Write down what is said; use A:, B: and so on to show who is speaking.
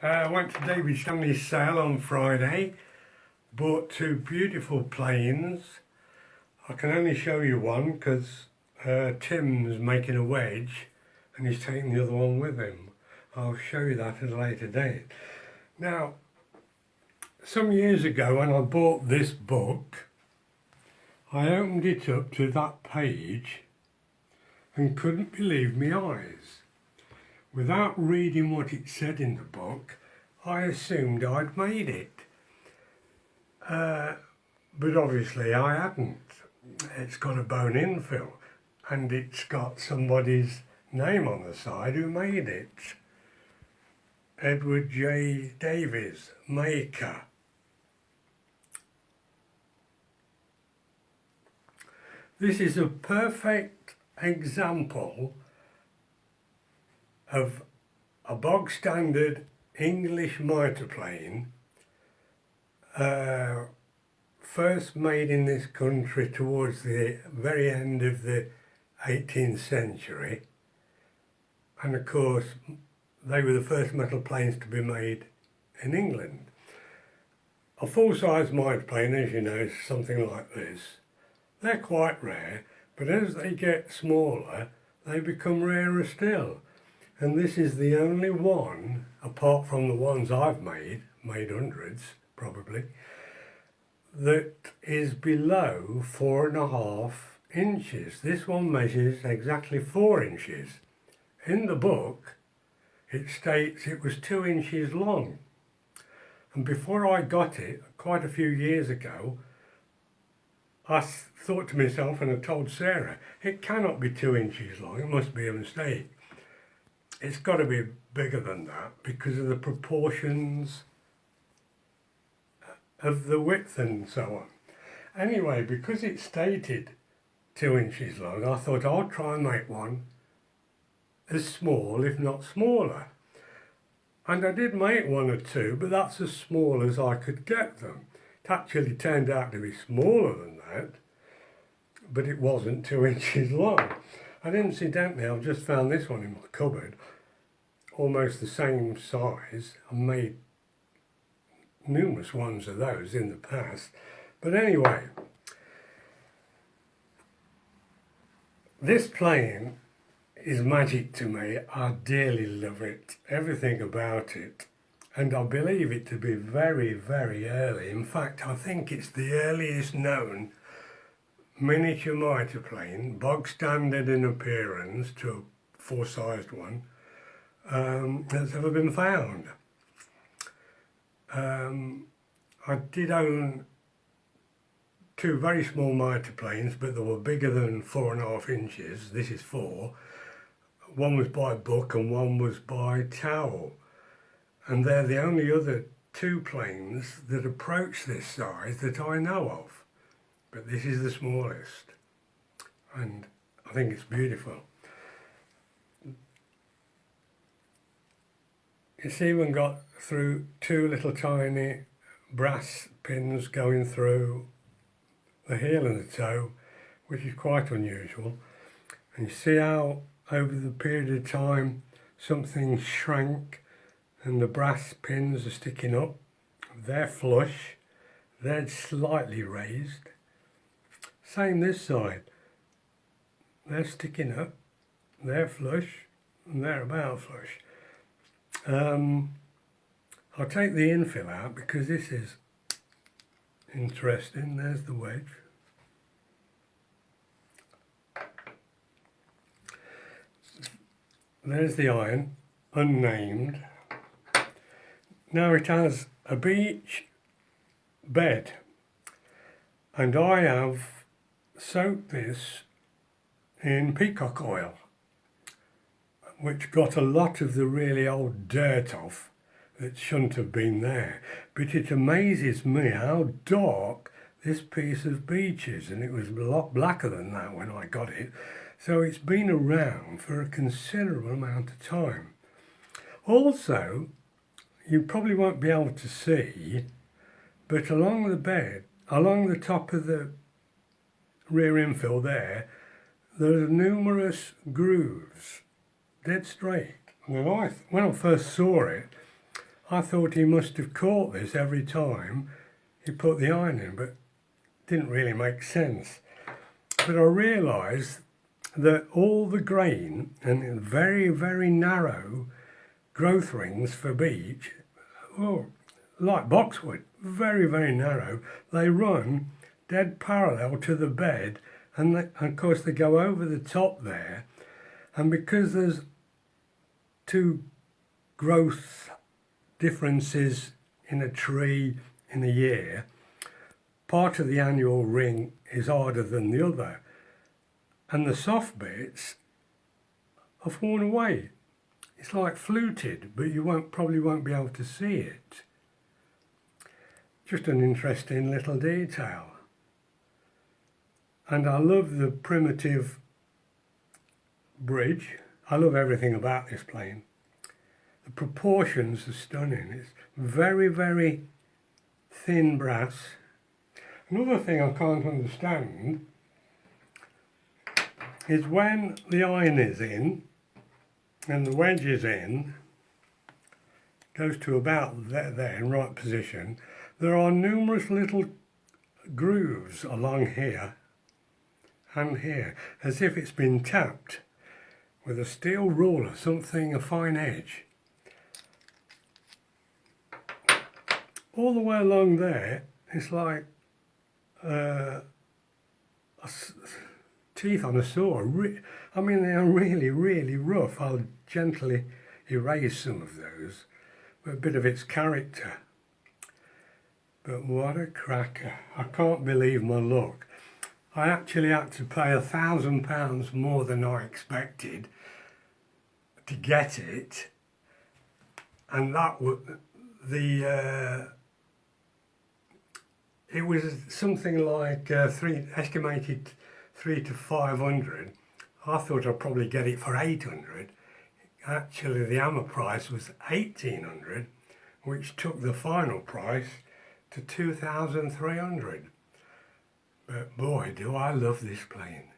A: I went to David Stanley's sale on Friday, bought two beautiful planes. I can only show you one because Tim's making a wedge and he's taking the other one with him. I'll show you that at a later date. Now, some years ago when I bought this book, I opened it up to that page and couldn't believe my eyes. Without reading what it said in the book, I assumed I'd made it. But obviously I hadn't. It's got a bone infill and it's got somebody's name on the side who made it. Edward J. Davies, maker. This is a perfect example of a bog standard English mitre plane, first made in this country towards the very end of the 18th century, and of course they were the first metal planes to be made in England. A full-size mitre plane, as you know, is something like this. They're quite rare, but as they get smaller they become rarer still. And this is the only one, apart from the ones I've made hundreds probably, that is below 4.5 inches. This one measures exactly 4 inches. In the book it states it was 2 inches long. And before I got it, quite a few years ago, I thought to myself, and I told Sarah, it cannot be 2 inches long, it must be a mistake. It's got to be bigger than that because of the proportions of the width and so on. Anyway, because it stated 2 inches long, I thought I'll try and make one as small, if not smaller. And I did make one or two, but that's as small as I could get them. It actually turned out to be smaller than that, but it wasn't 2 inches long. And incidentally, I've just found this one in my cupboard, almost the same size. I made numerous ones of those in the past. But anyway, this plane is magic to me. I dearly love it, everything about it. And I believe it to be very, very early. In fact, I think it's the earliest known miniature mitre plane, bog standard in appearance to a full-sized one, that's ever been found. I did own two very small mitre planes, but they were bigger than 4.5 inches. This is 4. One was by book and one was by towel. And they're the only other two planes that approach this size that I know of. But this is the smallest, and I think it's beautiful. It's even got through two little tiny brass pins going through the heel and the toe, which is quite unusual. And you see how over the period of time something shrank and the brass pins are sticking up. They're flush, they're slightly raised. Same this side. They're sticking up, they're flush, and they're about flush. I'll take the infill out because this is interesting. There's the wedge. There's the iron, unnamed. Now it has a beach bed, and I have soaked this in peacock oil, which got a lot of the really old dirt off that shouldn't have been there. But it amazes me how dark this piece of beach is, and it was a lot blacker than that when I got it. So it's been around for a considerable amount of time. Also, you probably won't be able to see, but along the bed, along the top of the rear infill there are numerous grooves, dead straight. When I first saw it, I thought he must have caught this every time he put the iron in, but didn't really make sense. But I realised that all the grain and very, very narrow growth rings for beech, well, like boxwood, very, very narrow, they run dead parallel to the bed, and of course they go over the top there, and because there's two growth differences in a tree in a year, part of the annual ring is harder than the other, and the soft bits are fallen away. It's like fluted, but you probably won't be able to see it. Just an interesting little detail. And I love the primitive bridge. I love everything about this plane. The proportions are stunning. It's very, very thin brass. Another thing I can't understand is when the iron is in and the wedge is in, goes to about there in right position, there are numerous little grooves along here and here, as if it's been tapped with a steel ruler, something, a fine edge. All the way along there, it's like teeth on a saw. I mean, they are really, really rough. I'll gently erase some of those, with a bit of its character. But what a cracker. I can't believe my luck. I actually had to pay £1,000 more than I expected to get it, and that was it was something like estimated 300 to 500. I thought I'd probably get it for 800. Actually, the hammer price was 1,800, which took the final price to 2,300. But boy, do I love this plane.